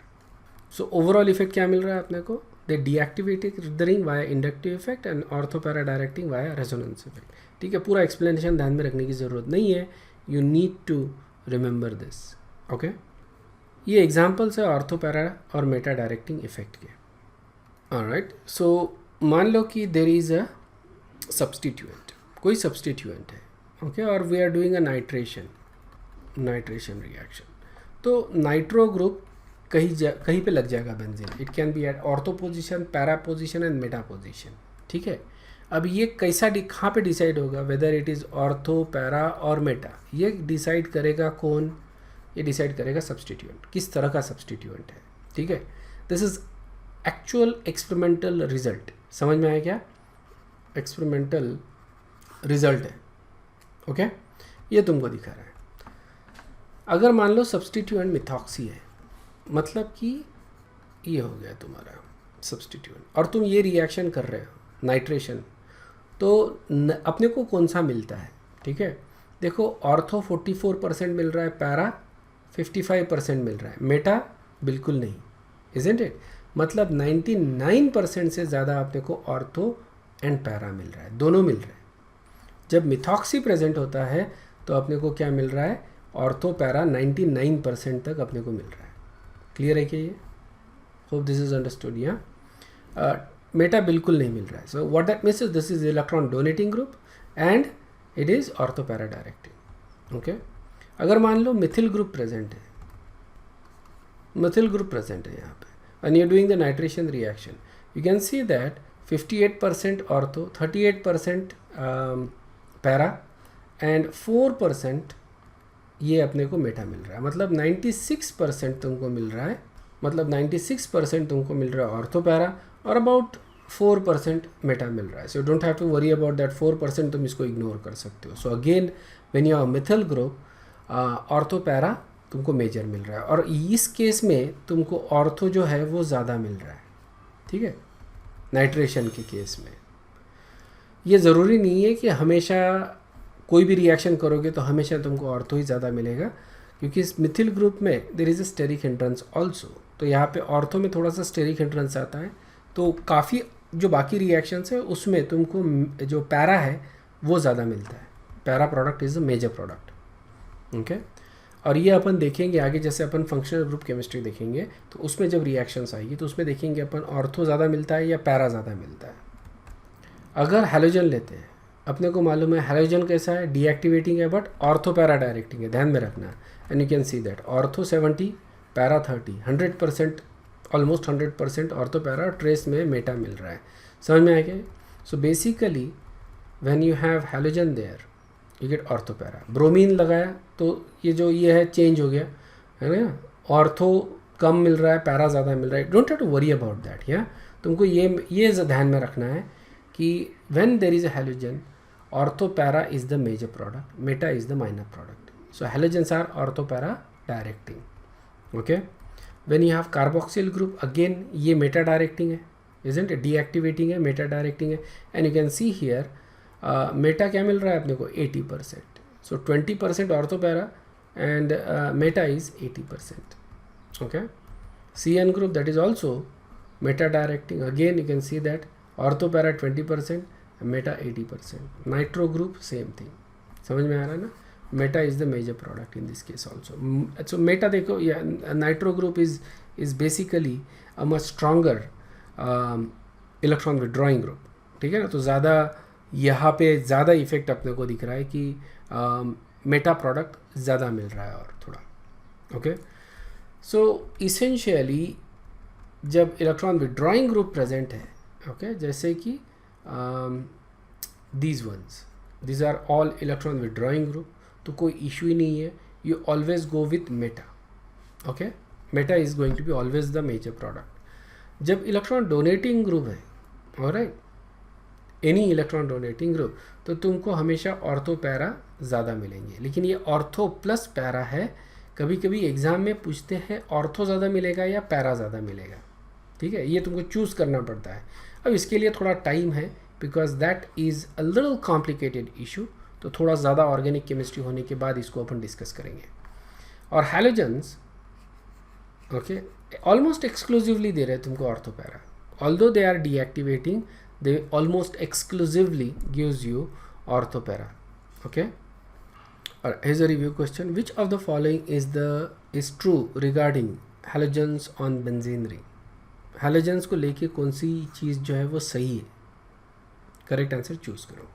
So overall effect क्या मिल रहा है अपने को, they deactivated the ring via inductive effect and ortho para directing via resonance effect. ठीक है, पूरा एक्सप्लेनेशन ध्यान में रखने की ज़रूरत नहीं है, you need to remember this. Okay, ये एग्जाम्पल्स है ऑर्थो पैरा और मेटा डायरेक्टिंग इफेक्ट के। ऑलराइट, सो मान लो कि देर इज़ अ सब्सटीट्यूएंट, कोई सब्सटीट्यूएंट है, ओके, और we are doing a nitration reaction. तो नाइट्रो ग्रुप कहीं पे लग जाएगा benzene, it can be at ortho position, para position and meta position. ठीक है, अब ये कैसा कहाँ पे डिसाइड होगा, whether it is ortho, para और मेटा, ये डिसाइड करेगा कौन, ये डिसाइड करेगा सब्सटीट्यूएंट, किस तरह का सब्सटीट्यूएंट है। ठीक है, this is actual experimental result, समझ में आया क्या, एक्सपेरिमेंटल रिजल्ट है। ओके, ये तुमको दिखा रहा है। अगर मान लो सब्सटीट्यूएंट मिथॉक्सी है, मतलब कि ये हो गया तुम्हारा सब्सटीट्यूएंट, और तुम ये रिएक्शन कर रहे हो नाइट्रेशन, तो अपने को कौन सा मिलता है। ठीक है, देखो ऑर्थो 44% मिल रहा है, पैरा 55% मिल रहा है, मेटा बिल्कुल नहीं, इजंट इट, मतलब 99% से ज़्यादा अपने को ऑर्थो एंड पैरा मिल रहा है, दोनों मिल रहे हैं। जब मिथॉक्सी प्रेजेंट होता है तो अपने को क्या मिल रहा है, ऑर्थो पैरा 99% तक अपने को मिल रहा है। क्लियर है क्या ये, होप दिस इज अंडरस्टूड। यहाँ मेटा बिल्कुल नहीं मिल रहा है, so what that means is this is electron donating group and it is ortho para directing. Okay, अगर मान लो मिथिल ग्रुप प्रेजेंट है, मिथिल ग्रुप प्रेजेंट है यहाँ पे, and you're doing the nitration reaction, you can see that 58% ortho, 38% para and 4% ये अपने को Meta मिल रहा है, मतलब 96% तुमको मिल रहा है, मतलब 96% तुमको मिल रहा है ऑर्थो पैरा और अबाउट 4% मेटा मिल रहा है। So don't have to worry about that 4%, तुम इसको इग्नोर कर सकते हो। So again when you are methyl group ortho para तुमको मेजर मिल रहा है, और इस केस में तुमको ऑर्थो जो है वो ज़्यादा मिल रहा है। ठीक है, नाइट्रेशन के केस में ये ज़रूरी नहीं है कि हमेशा कोई भी रिएक्शन करोगे तो हमेशा तुमको ऑर्थो ही ज़्यादा मिलेगा, क्योंकि इस मिथिल ग्रुप में there is a steric hindrance also, तो यहाँ पे ऑर्थो में थोड़ा सा स्टेरिक हिंड्रेंस आता है, तो काफ़ी जो बाकी रिएक्शंस है उसमें तुमको जो पैरा है वो ज़्यादा मिलता है। Para product is a major product. Okay, और ये अपन देखेंगे आगे, जैसे अपन फंक्शनल ग्रुप केमिस्ट्री देखेंगे तो उसमें जब रिएक्शंस आएगी तो उसमें देखेंगे अपन ऑर्थो ज़्यादा मिलता है या पैरा ज़्यादा मिलता है। अगर हैलोजन लेते हैं, अपने को मालूम है हैलोजन कैसा है, डीएक्टिवेटिंग है बट ऑर्थो पैरा डायरेक्टिंग है, ध्यान में रखना। And you can see that ortho 70 para 30, 100%, almost 100% ortho para, और ट्रेस में मेटा मिल रहा है। समझ में आ गया। So basically when you have halogen there you get ortho para. Bromine लगाया तो ये जो ये है चेंज हो गया है ना, ऑर्थो कम मिल रहा है, पैरा ज़्यादा मिल रहा है। Don't have to worry about that. या तुमको ये ध्यान में रखना है कि when there is a halogen, ortho para is the major product, meta is the minor product. So halogens are ortho para directing. Okay, when you have carboxyl group, again ये meta directing है, isn't it, deactivating है, meta directing है। And you can see here meta क्या मिल रहा है अपने को 80%, सो 20% ortho para and Meta is 80%. Okay, CN group, that is also meta directing, again you can see that ortho para 20% meta 80%. Nitro group same thing. समझ में आ रहा है ना, meta is the major product in this case also. So meta देखो, yeah, nitro group is basically a much stronger electron withdrawing group. ठीक है ना, तो ज़्यादा यहाँ पे ज़्यादा इफेक्ट अपने को दिख रहा है कि मेटा प्रोडक्ट ज़्यादा मिल रहा है और थोड़ा। ओके, सो इसेंशियली जब इलेक्ट्रॉन विड्रॉइंग ग्रुप प्रेजेंट है, ओके, जैसे कि these are all electron withdrawing group, तो कोई इशू ही नहीं है, you always go with meta. Okay, meta is going to be always the major product. जब इलेक्ट्रॉन डोनेटिंग ग्रुप है, alright, any electron donating group, तो तुमको हमेशा ऑर्थो पैरा ज़्यादा मिलेंगे, लेकिन ये ऑर्थो प्लस पैरा है। कभी कभी एग्ज़ाम में पूछते हैं ऑर्थो ज़्यादा मिलेगा या पैरा ज़्यादा मिलेगा, ठीक है, ये तुमको चूज़ करना पड़ता है। अब इसके लिए थोड़ा टाइम है, because that is a little complicated issue, तो थोड़ा ज़्यादा ऑर्गेनिक केमिस्ट्री होने के बाद इसको अपन डिस्कस करेंगे। और हैलोजन्स, ओके, ऑलमोस्ट एक्सक्लूसिवली दे रहे हैं तुमको ortho para, although they are deactivating, they almost exclusively gives you ortho para. Okay, और here's a review question, which of the following is true regarding halogens on benzene ring? halogens को लेके कौन सी चीज़ जो है वो सही है? करेक्ट आंसर चूज करो.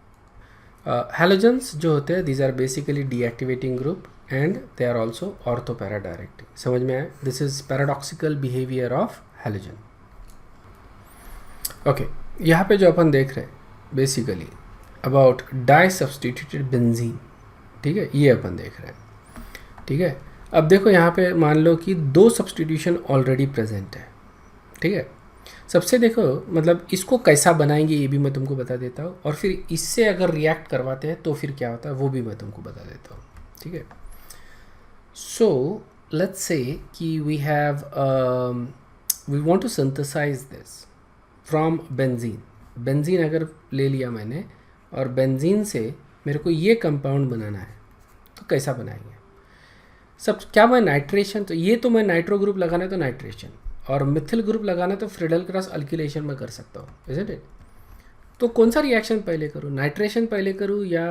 halogens जो होते हैं, these are basically deactivating group and they are also ortho para directing. समझ में आया? This is paradoxical behavior of halogen. Okay, यहाँ पे जो अपन देख रहे हैं basically about disubstituted benzene, ठीक है, ये अपन देख रहे हैं. ठीक है, अब देखो यहाँ पे मान लो कि 2 सब्सटीट्यूशन ऑलरेडी प्रेजेंट है. ठीक है, सबसे देखो मतलब इसको कैसा बनाएंगे ये भी मैं तुमको बता देता हूँ, और फिर इससे अगर रिएक्ट करवाते हैं तो फिर क्या होता है वो भी मैं तुमको बता देता हूँ. ठीक है, सो लेट्स से कि we want to synthesise this from benzene. Benzene अगर ले लिया मैंने और बेंजीन से मेरे को ये कंपाउंड बनाना है तो कैसा बनाएंगे? सब क्या मैं नाइट्रेशन, तो ये तो मैं नाइट्रो ग्रुप लगाना है तो नाइट्रेशन, और मिथिल ग्रुप लगाना है तो फ्रीडल क्रॉस अल्किलेशन में कर सकता हूँ, इज़न्ट इट? तो कौन सा रिएक्शन पहले करूँ, नाइट्रेशन पहले करूँ या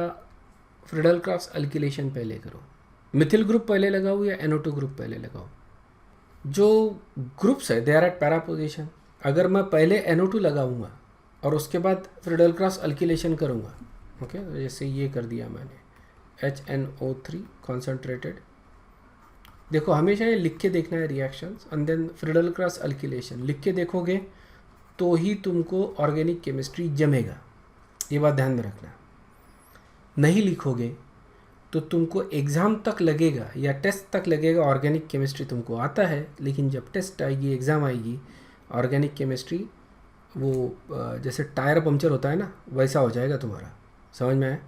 फ्रीडल क्रॉस अल्किलेशन पहले करूँ? मिथिल ग्रुप पहले लगाऊँ या NO2 ग्रुप पहले लगाऊँ? जो ग्रुप्स है they are at para position. अगर मैं पहले NO2 लगाऊंगा और उसके बाद फ्रीडल क्रॉस अल्किलेशन करूँगा, ओके, जैसे ये कर दिया मैंने HNO3 कॉन्सेंट्रेटेड. देखो हमेशा ये लिख के देखना है reactions, and then Friedel Crafts alkylation लिख के देखोगे तो ही तुमको ऑर्गेनिक केमिस्ट्री जमेगा. ये बात ध्यान में रखना. नहीं लिखोगे तो तुमको एग्ज़ाम तक लगेगा या टेस्ट तक लगेगा ऑर्गेनिक केमिस्ट्री तुमको आता है, लेकिन जब टेस्ट आएगी, एग्ज़ाम आएगी, ऑर्गेनिक केमिस्ट्री वो जैसे टायर पंक्चर होता है ना, वैसा हो जाएगा तुम्हारा. समझ में आया?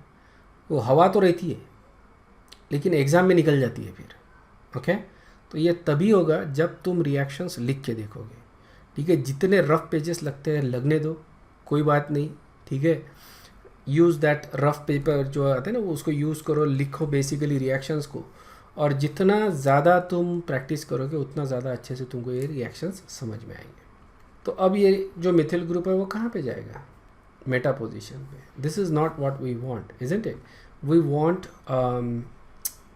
वो हवा तो रहती है लेकिन एग्ज़ाम में निकल जाती है फिर. ओके, तो ये तभी होगा जब तुम रिएक्शंस लिख के देखोगे. ठीक है, जितने रफ पेजेस लगते हैं लगने दो, कोई बात नहीं. ठीक है, यूज़ दैट रफ पेपर जो आते हैं ना, वो उसको यूज़ करो, लिखो बेसिकली रिएक्शंस को, और जितना ज़्यादा तुम प्रैक्टिस करोगे उतना ज़्यादा अच्छे से तुमको ये रिएक्शंस समझ में आएंगे. तो अब ये जो मिथिल ग्रुप है वो कहाँ पे जाएगा? मेटा पोजीशन पे. This is not what we want, isn't it? We want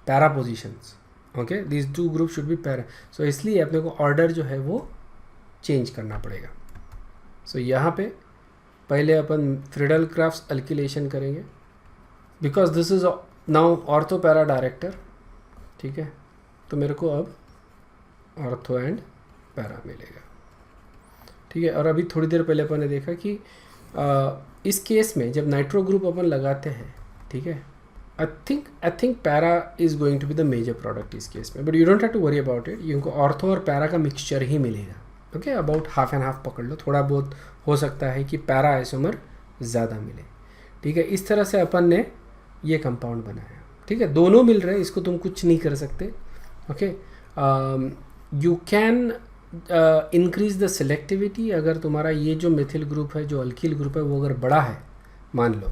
para positions. Okay, this 2 group should be para. So इसलिए अपने को ऑर्डर जो है वो चेंज करना पड़ेगा. सो यहाँ पे पहले अपन फ्रीडल क्रॉस अल्किलेशन करेंगे because this is now ortho para director. ठीक है, तो मेरे को अब ऑर्थो एंड पैरा मिलेगा. ठीक है, और अभी थोड़ी देर पहले अपन ने देखा कि इस केस में जब नाइट्रो ग्रुप अपन लगाते हैं, ठीक है, I think para is going to be the major product इस केस में, but you don't have to worry about it. इनको ऑर्थो और पैरा का मिक्सचर ही मिलेगा. Okay, about half and half पकड़ लो. थोड़ा बहुत हो सकता है कि पैरा आइसोमर ज़्यादा मिले. ठीक है, इस तरह से अपन ने ये कंपाउंड बनाया. ठीक है, दोनों मिल रहे हैं, इसको तुम कुछ नहीं कर सकते. Okay, you can increase the selectivity. अगर तुम्हारा ये जो मिथिल ग्रुप है, जो अल्किल ग्रुप है, वो अगर बड़ा है मान लो,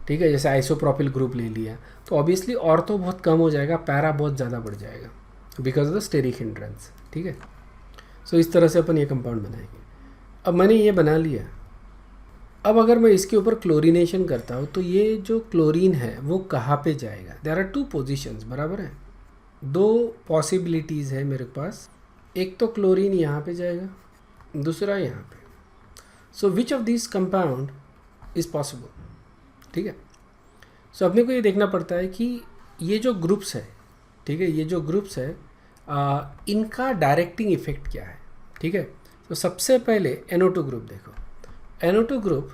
ठीक है, जैसे आइसोप्रोपिल ग्रुप ले लिया, तो ऑब्वियसली ऑर्थो बहुत कम हो जाएगा, पैरा बहुत ज़्यादा बढ़ जाएगा because of the steric hindrance. ठीक है, सो इस तरह से अपन ये कंपाउंड बनाएंगे. अब मैंने ये बना लिया. अब अगर मैं इसके ऊपर क्लोरीनेशन करता हूँ तो ये जो क्लोरीन है वो कहाँ पे जाएगा? देयर आर 2 पोजीशंस, बराबर है, 2 पॉसिबिलिटीज़ है मेरे पास. एक तो क्लोरीन यहाँ पे जाएगा, दूसरा यहाँ पे. So which of this compound is possible? ठीक है, सो अपने को ये देखना पड़ता है कि ये जो ग्रुप्स है, ठीक है, ये जो ग्रुप्स है इनका डायरेक्टिंग इफेक्ट क्या है. ठीक है, तो सबसे पहले NO2 ग्रुप देखो. NO2 group,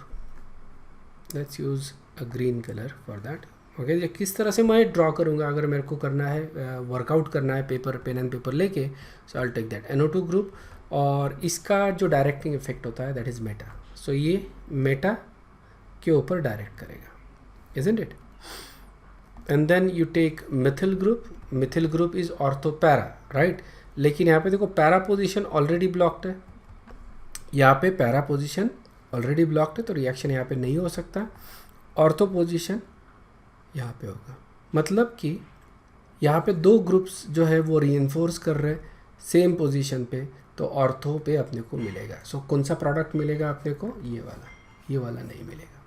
let's use a green colour for that. Okay, ये किस तरह से मैं ड्रॉ करूँगा अगर मेरे को करना है, वर्कआउट करना है पेपर, पेन एंड पेपर लेके. So I will take that NO2 group, और इसका जो डायरेक्टिंग इफेक्ट होता है दैट इज़ मेटा. सो ये मेटा के ऊपर डायरेक्ट करेगा, isn't it? And then you take methyl group. Methyl group is ortho para, right? लेकिन यहाँ पे देखो पैरा पोजीशन ऑलरेडी ब्लॉक्ड है, यहाँ पे पैरा पोजीशन ऑलरेडी ब्लॉक्ड है, तो रिएक्शन यहाँ पे नहीं हो सकता. ऑर्थो पोजीशन यहाँ पे होगा, मतलब कि यहाँ पे 2 ग्रुप्स जो है वो रीइंफोर्स कर रहे हैं, सेम पोजीशन पे, तो ऑर्थो पे अपने को मिलेगा। सो कौन सा प्रोडक्ट मिलेगा अपने को? ये वाला नहीं मिलेगा।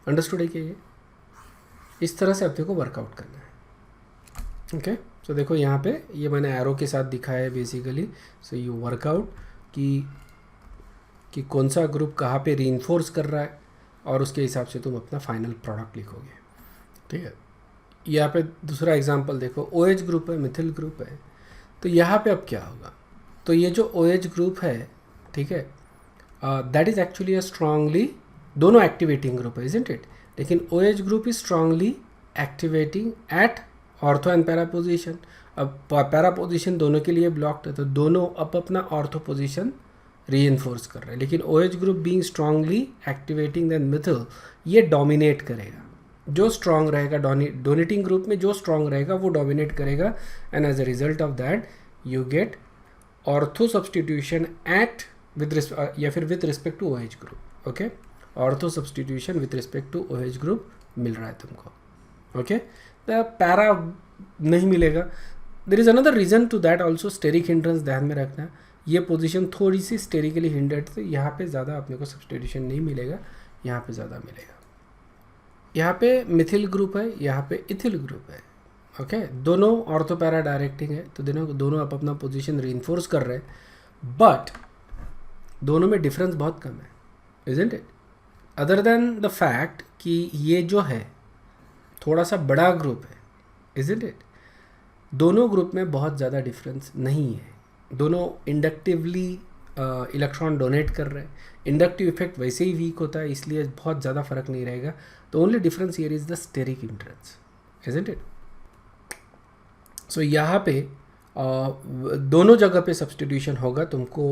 अंडरस्टूड है कि ये इस तरह से अपने को वर्कआउट करना है। ओके, सो देखो यहाँ पे ये मैंने एरो के साथ दिखाया है बेसिकली। सो यू वर्कआउट कि कौन सा ग्रुप कहाँ पे रीइंफोर्स कर रहा है, और उसके हिसाब से तुम अपना फाइनल प्रोडक्ट लिखोगे। ठीक है, यहाँ पे दूसरा एग्जांपल देखो, OH ग्रुप है, मिथिल ग्रुप है। तो यहाँ पे अब क्या होगा? तो ये जो OH ग्रुप है, ठीक है, that is actually a strongly, दोनों एक्टिवेटिंग ग्रुप है, इजंट इट? लेकिन OH group is strongly activating at ortho and para position. अब पैरा पोजिशन दोनों के लिए ब्लॉक्ड है, तो दोनों अब अपना ऑर्थो पोजिशन रीइंफोर्स कर रहे हैं। लेकिन OH group being strongly activating than methyl, ये डोमिनेट करेगा। जो स्ट्रांग रहेगा डोनेटिंग ग्रुप में, जो स्ट्रांग रहेगा वो डोमिनेट करेगा, and as a result of that you get ortho substitution at या फिर with respect to OH group. Okay, ortho substitution with respect to OH group मिल रहा है तुमको। ओके, तो पैरा नहीं मिलेगा। There is another reason to that also, steric hindrance ध्यान में रखना। ये पोजीशन थोड़ी सी स्टेरिकली हिंडर्ड, तो यहाँ पे ज़्यादा अपने को सब्सटीट्यूशन नहीं मिलेगा, यहाँ पे ज़्यादा मिलेगा। यहाँ पे मिथिल ग्रुप है, यहाँ पे इथिल ग्रुप है। ओके, दोनों ऑर्थो पैरा डायरेक्टिंग है, तो दोनों आप अपना पोजीशन रीइंफोर्स कर रहे हैं, बट दोनों में डिफरेंस बहुत कम है, isn't it? Other than the fact कि ये जो है थोड़ा सा बड़ा ग्रुप है, इजंट इट? दोनों ग्रुप में बहुत ज़्यादा डिफरेंस नहीं है, दोनों इंडक्टिवली इलेक्ट्रॉन डोनेट कर रहे हैं। इंडक्टिव इफेक्ट वैसे ही वीक होता है, इसलिए बहुत ज़्यादा फर्क नहीं रहेगा। तो only difference here is the steric hindrance, isn't it? So यहाँ पे दोनों जगह पे सब्सटीट्यूशन होगा, तुमको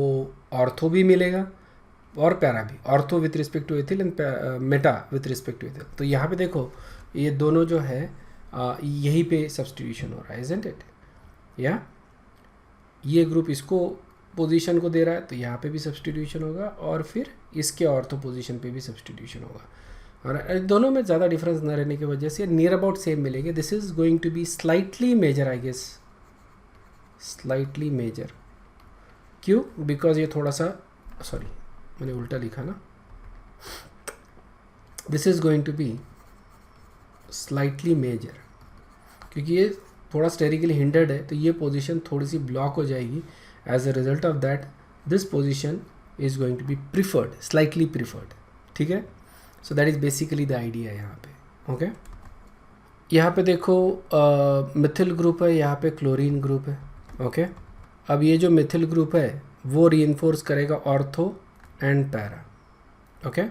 ऑर्थो भी मिलेगा और पैरा भी, ortho with respect to ethyl and meta with respect to ethyl. तो यहाँ पे देखो ये दोनों जो है यहीं पे सब्सटीट्यूशन हो रहा है, इजंट इट? या ये ग्रुप इसको पोजीशन को दे रहा है, तो यहाँ पे भी सब्सटीट्यूशन होगा, और फिर इसके ऑर्थो पोजीशन पे भी सब्सटीट्यूशन होगा। और दोनों में ज़्यादा डिफरेंस न रहने की वजह से नियर अबाउट सेम मिलेंगे। This is going to be slightly major, I guess slightly major. क्यों? बिकॉज ये थोड़ा सा, सॉरी मैंने उल्टा लिखा ना, this is going to be slightly major, क्योंकि ये थोड़ा स्टेरिकली हिंडर्ड है, तो ये पोजीशन थोड़ी सी ब्लॉक हो जाएगी। As a result of that this position is going to be preferred, slightly preferred. ठीक है, so that is basically the idea यहाँ पे। ओके, यहाँ पे देखो मिथिल ग्रुप है, यहाँ पे क्लोरीन ग्रुप है। ओके, अब ये जो मिथिल ग्रुप है वो रीइंफोर्स करेगा ortho and para. Okay,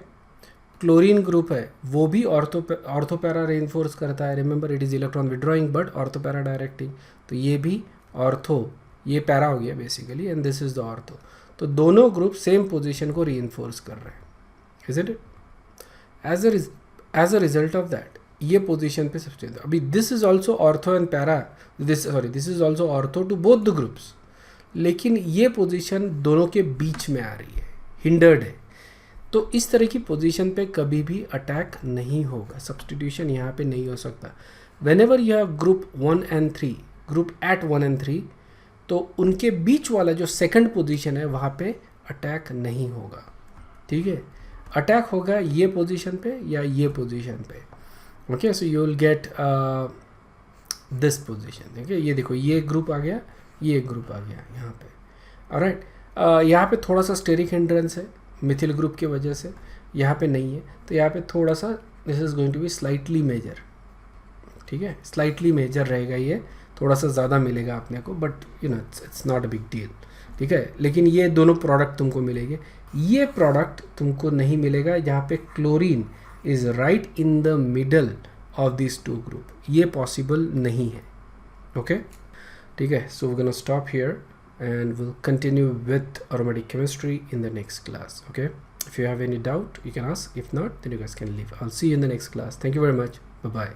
chlorine group है वो भी ऑर्थो पैरा रीइंफोर्स करता है। Remember it is electron withdrawing but ortho para directing. तो ये भी ऑर्थो, ये पैरा हो गया basically, and this is the ortho. तो दोनों ग्रुप सेम पोजीशन को रीइंफोर्स कर रहे हैं, isn't it? As a result of that ये पोजीशन पे सबसे अभी this is also ortho and para, this is also ortho to both the groups, लेकिन ये पोजीशन दोनों के बीच में आ रही है, हिंडर्ड है। तो इस तरह की पोजीशन पे कभी भी अटैक नहीं होगा, सब्सटीट्यूशन यहाँ पे नहीं हो सकता। Whenever you have group 1 and 3, group at 1 and 3, तो उनके बीच वाला जो सेकंड पोजीशन है वहाँ पे अटैक नहीं होगा। ठीक है, अटैक होगा ये पोजीशन पे या ये पोजीशन पे। Okay, so you will get this position. ठीक है, ये देखो ये ग्रुप आ गया, ये ग्रुप आ गया यहाँ पे। ऑलराइट, यहाँ पे थोड़ा सा स्टेरिक हिंड्रेंस है मिथिल ग्रुप की वजह से, यहाँ पे नहीं है, तो यहाँ पे थोड़ा सा this is going to be slightly major. ठीक है, स्लाइटली मेजर रहेगा, ये थोड़ा सा ज़्यादा मिलेगा अपने को, but you no it's not a big deal. ठीक है, लेकिन ये दोनों प्रोडक्ट तुमको मिलेंगे, ये प्रोडक्ट तुमको नहीं मिलेगा यहाँ पे। Chlorine is right in the middle of this two group, ये पॉसिबल नहीं है। ओके, ठीक है, so we gonna stop here and we'll continue with aromatic chemistry in the next class. Okay, if you have any doubt you can ask, if not then you guys can leave. I'll see you in the next class. Thank you very much. Bye bye.